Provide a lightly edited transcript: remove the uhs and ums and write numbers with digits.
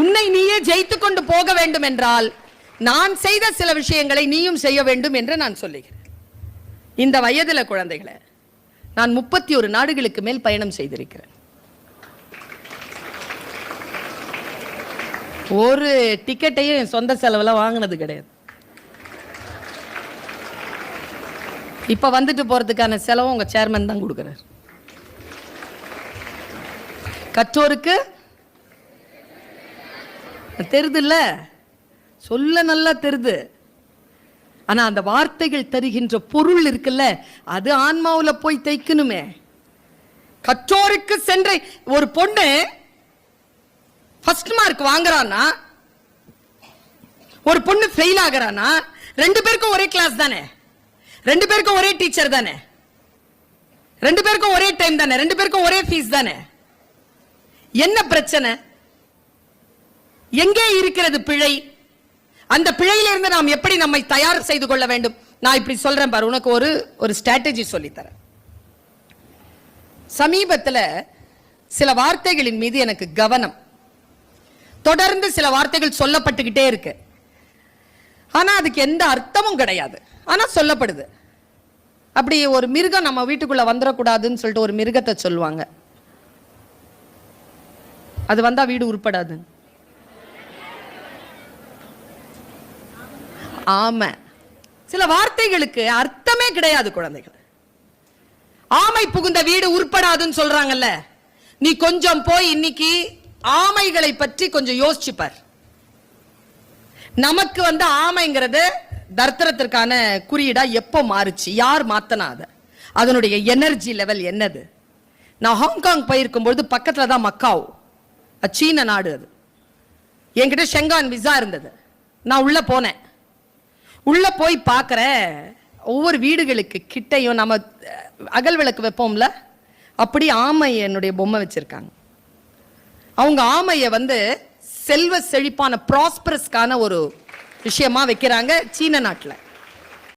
உன்னை நீயே ஜெயித்து கொண்டு போக வேண்டும் என்றால் நான் செய்த சில விஷயங்களை நீயும் செய்ய வேண்டும் என்று நான் சொல்லுகிறேன். இந்த வயதில் குழந்தைகளை நான் 31 நாடுகளுக்கு மேல் பயணம் செய்திருக்கிறேன். ஒரு டிக்கெட்டையும் சொந்த செலவுல வாங்கினது கிடையாது. இப்ப வந்துட்டு போறதுக்கான செலவும் உங்க சேர்மன் தான் கொடுக்கிறார். கற்றோருக்கு தெரிது இல்ல, சொல்ல நல்லா தெரிது. ஆனா அந்த வார்த்தைகள் தருகின்ற பொருள் இருக்குல்ல, அது ஆன்மாவுல போய் தைக்கணுமே. கற்றோருக்கு சென்ற ஒரு பொண்ணு ஃபர்ஸ்ட் மார்க் வாங்குறானா, ஒரு பொண்ணு ஃபெயில் ஆகுறானா, 2 பேருக்கும் ஒரே கிளாஸ் தானே, 2 பேருக்கும் ஒரே டீச்சர் தானே, 2 பேருக்கும் ஒரே டைம் தானே, 2 பேருக்கும் ஒரே ஃபீஸ் தானே. என்ன பிரச்சனை? எங்கே இருக்கிறது பிழை? அந்த பிழையிலிருந்து நாம் எப்படி நம்மை தயார் செய்து கொள்ள வேண்டும்? நான் இப்படி சொல்றேன் பாரு, உனக்கு ஒரு ஸ்ட்ராட்டஜி சொல்லித்தரேன். சமீபத்தில் சில வார்த்தைகளின் மீது எனக்கு கவனம், தொடர்ந்து சில வார்த்தைகள் சொல்லப்பட்டுக்கிட்டே இருக்கு. ஆனா அதுக்கு எந்த அர்த்தமும் கிடையாது, ஆனா சொல்லப்படுது. அப்படி ஒரு மிருகம் நம்ம வீட்டுக்குள்ள வந்துடக்கூடாதுன்னு சொல்லிட்டு ஒரு மிருகத்தை சொல்லுவாங்க. அது வந்தா வீடு உருப்படாது. ஆமை. சில வார்த்தைகளுக்கு அர்த்தமே கிடையாது குழந்தைகள். ஆமை புகுந்த வீடு உருப்படாதுன்னு சொல்றாங்கல்ல, நீ கொஞ்சம் போய் இன்னைக்கு ஆமைகளை பற்றி கொஞ்சம் யோசிச்சுப்பார். நமக்கு ஆமைங்கிறது தர்த்தரத்திற்கான குறியீடா எப்போ மாறுச்சு, யார் மாத்தனா, அதனுடைய எனர்ஜி லெவல் என்னது? நான் ஹாங்காங் போயிருக்கும்போது பக்கத்துல தான் மக்காவ், சீன நாடு. அது என்கிட்ட ஷெங்கான் விசா இருந்தது. நான் உள்ள போனேன். உள்ள போய் பார்க்கிறேன், ஒவ்வொரு வீடுகளுக்கு கிட்டையும் நம்ம அகல் விளக்கு வைப்போம்ல, அப்படி ஆமை என்னுடைய பொம்மை வச்சிருக்காங்க. அவங்க ஆமையை செல்வ செழிப்பான ப்ராஸ்பரஸ்க்கான ஒரு விஷயமா வைக்கிறாங்க சீன நாட்டில்.